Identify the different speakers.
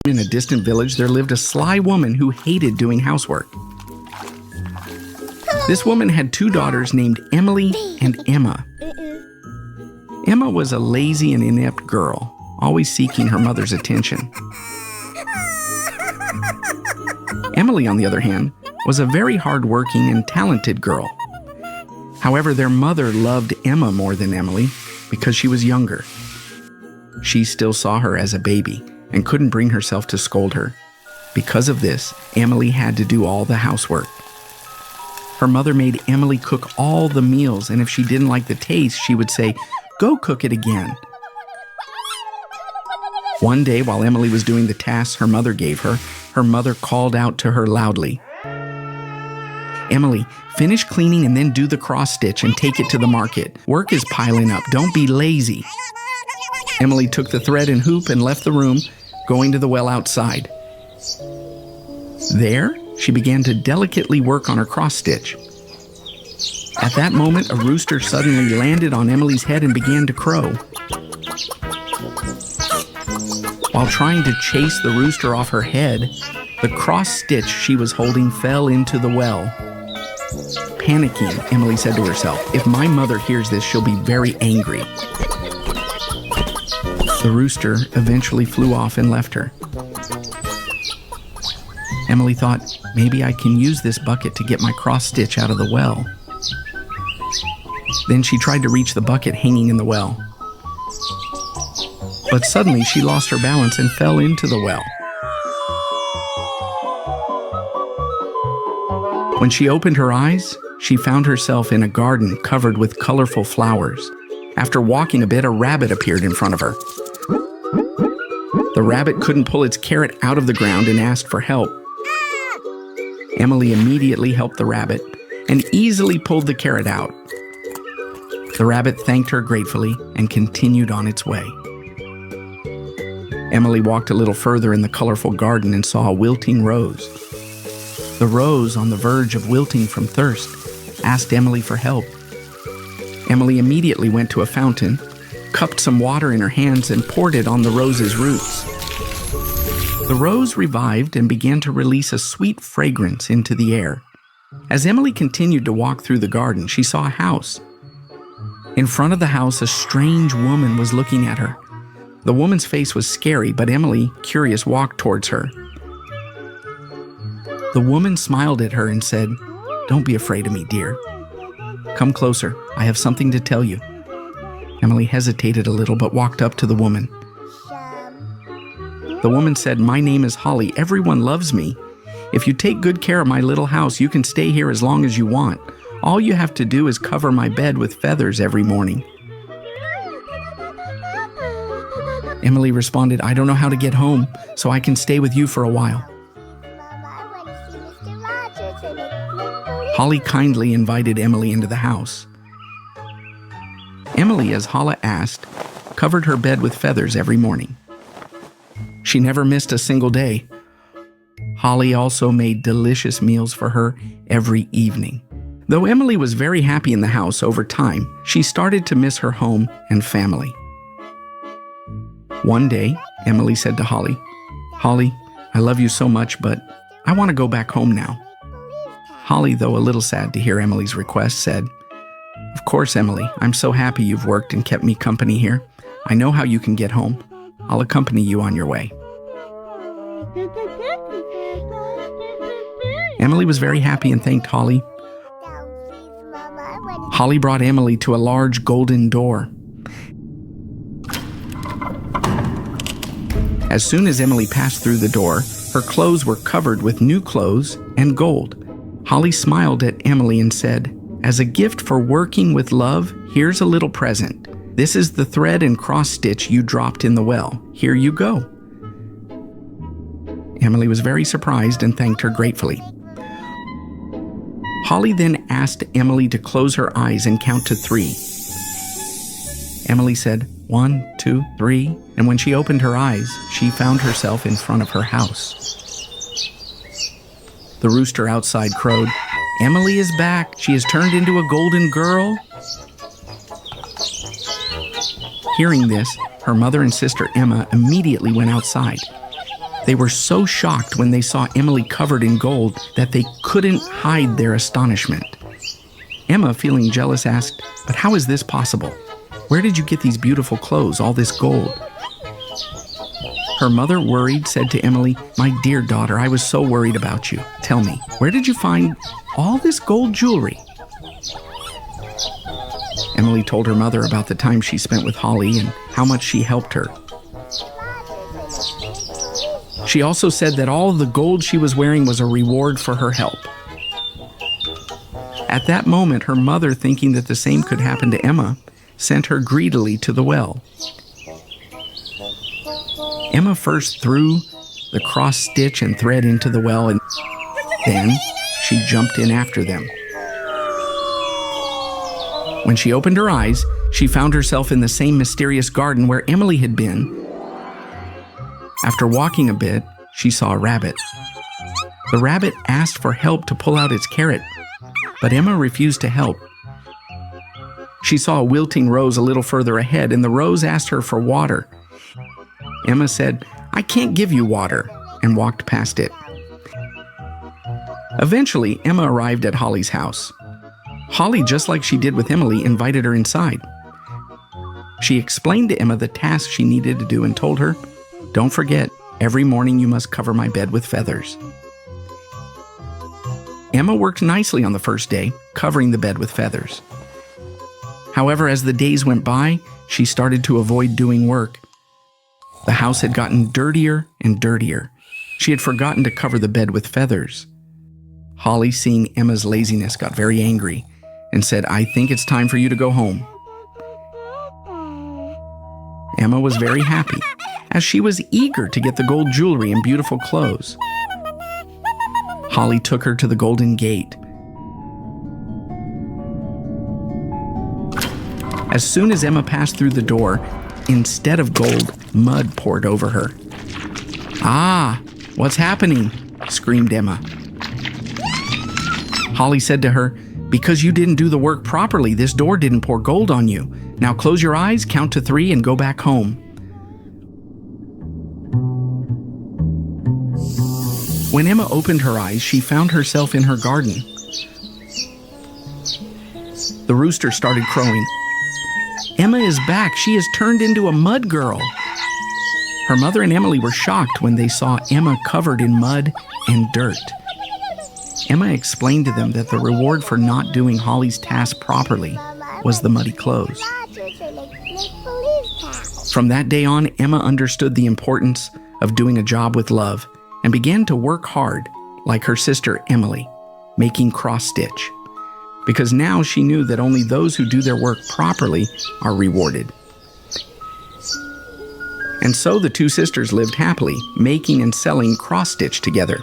Speaker 1: In a distant village, there lived a sly woman who hated doing housework. This woman had 2 daughters named Emily and Emma. Emma was a lazy and inept girl, always seeking her mother's attention. Emily, on the other hand, was a very hard-working and talented girl. However, their mother loved Emma more than Emily because she was younger. She still saw her as a baby and couldn't bring herself to scold her. Because of this, Emily had to do all the housework. Her mother made Emily cook all the meals, and if she didn't like the taste, she would say, "Go cook it again." One day, while Emily was doing the tasks her mother gave her, her mother called out to her loudly, "Emily, finish cleaning and then do the cross stitch and take it to the market. Work is piling up. Don't be lazy." Emily took the thread and hoop and left the room, going to the well outside. There, she began to delicately work on her cross stitch. At that moment, a rooster suddenly landed on Emily's head and began to crow. While trying to chase the rooster off her head, the cross stitch she was holding fell into the well. Panicking, Emily said to herself, "If my mother hears this, she'll be very angry." The rooster eventually flew off and left her. Emily thought, maybe I can use this bucket to get my cross stitch out of the well. Then she tried to reach the bucket hanging in the well. But suddenly she lost her balance and fell into the well. When she opened her eyes, she found herself in a garden covered with colorful flowers. After walking a bit, a rabbit appeared in front of her. The rabbit couldn't pull its carrot out of the ground and asked for help. Emily immediately helped the rabbit and easily pulled the carrot out. The rabbit thanked her gratefully and continued on its way. Emily walked a little further in the colorful garden and saw a wilting rose. The rose, on the verge of wilting from thirst, asked Emily for help. Emily immediately went to a fountain, cupped some water in her hands, and poured it on the rose's roots. The rose revived and began to release a sweet fragrance into the air. As Emily continued to walk through the garden, she saw a house. In front of the house, a strange woman was looking at her. The woman's face was scary, but Emily, curious, walked towards her. The woman smiled at her and said, "Don't be afraid of me, dear. Come closer. I have something to tell you." Emily hesitated a little but walked up to the woman. The woman said, "My name is Holly. Everyone loves me. If you take good care of my little house, you can stay here as long as you want. All you have to do is cover my bed with feathers every morning." Emily responded, "I don't know how to get home, so I can stay with you for a while." Holly kindly invited Emily into the house. Emily, as Holly asked, covered her bed with feathers every morning. She never missed a single day. Holly also made delicious meals for her every evening. Though Emily was very happy in the house, over time, she started to miss her home and family. One day, Emily said to Holly, "Holly, I love you so much, but I want to go back home now." Holly, though a little sad to hear Emily's request, said, "Of course, Emily, I'm so happy you've worked and kept me company here. I know how you can get home. I'll accompany you on your way." Emily was very happy and thanked Holly. Holly brought Emily to a large golden door. As soon as Emily passed through the door, her clothes were covered with new clothes and gold. Holly smiled at Emily and said, "As a gift for working with love, here's a little present. This is the thread and cross stitch you dropped in the well. Here you go." Emily was very surprised and thanked her gratefully. Holly then asked Emily to close her eyes and count to 3. Emily said, 1, 2, 3, and when she opened her eyes, she found herself in front of her house. The rooster outside crowed, "Emily is back. She has turned into a golden girl." Hearing this, her mother and sister Emma immediately went outside. They were so shocked when they saw Emily covered in gold that they couldn't hide their astonishment. Emma, feeling jealous, asked, "But how is this possible? Where did you get these beautiful clothes, all this gold?" Her mother, worried, said to Emily, "My dear daughter, I was so worried about you. Tell me, where did you find all this gold jewelry?" Emily told her mother about the time she spent with Holly and how much she helped her. She also said that all the gold she was wearing was a reward for her help. At that moment, her mother, thinking that the same could happen to Emma, sent her greedily to the well. Emma first threw the cross stitch and thread into the well, and then she jumped in after them. When she opened her eyes, she found herself in the same mysterious garden where Emily had been. After walking a bit, she saw a rabbit. The rabbit asked for help to pull out its carrot, but Emma refused to help. She saw a wilting rose a little further ahead, and the rose asked her for water. Emma said, "I can't give you water," and walked past it. Eventually, Emma arrived at Holly's house. Holly, just like she did with Emily, invited her inside. She explained to Emma the task she needed to do and told her, "Don't forget, every morning you must cover my bed with feathers." Emma worked nicely on the first day, covering the bed with feathers. However, as the days went by, she started to avoid doing work. The house had gotten dirtier and dirtier. She had forgotten to cover the bed with feathers. Holly, seeing Emma's laziness, got very angry and said, "I think it's time for you to go home." Emma was very happy, as she was eager to get the gold jewelry and beautiful clothes. Holly took her to the Golden Gate. As soon as Emma passed through the door, instead of gold, mud poured over her. "Ah, what's happening?" screamed Emma. Holly said to her, "Because you didn't do the work properly, this door didn't pour gold on you. Now close your eyes, count to 3, and go back home." When Emma opened her eyes, she found herself in her garden. The rooster started crowing. "Emma is back. She has turned into a mud girl." Her mother and Emily were shocked when they saw Emma covered in mud and dirt. Emma explained to them that the reward for not doing Holly's task properly was the muddy clothes. From that day on, Emma understood the importance of doing a job with love and began to work hard, like her sister Emily, making cross-stitch, because now she knew that only those who do their work properly are rewarded. And so the two sisters lived happily, making and selling cross-stitch together.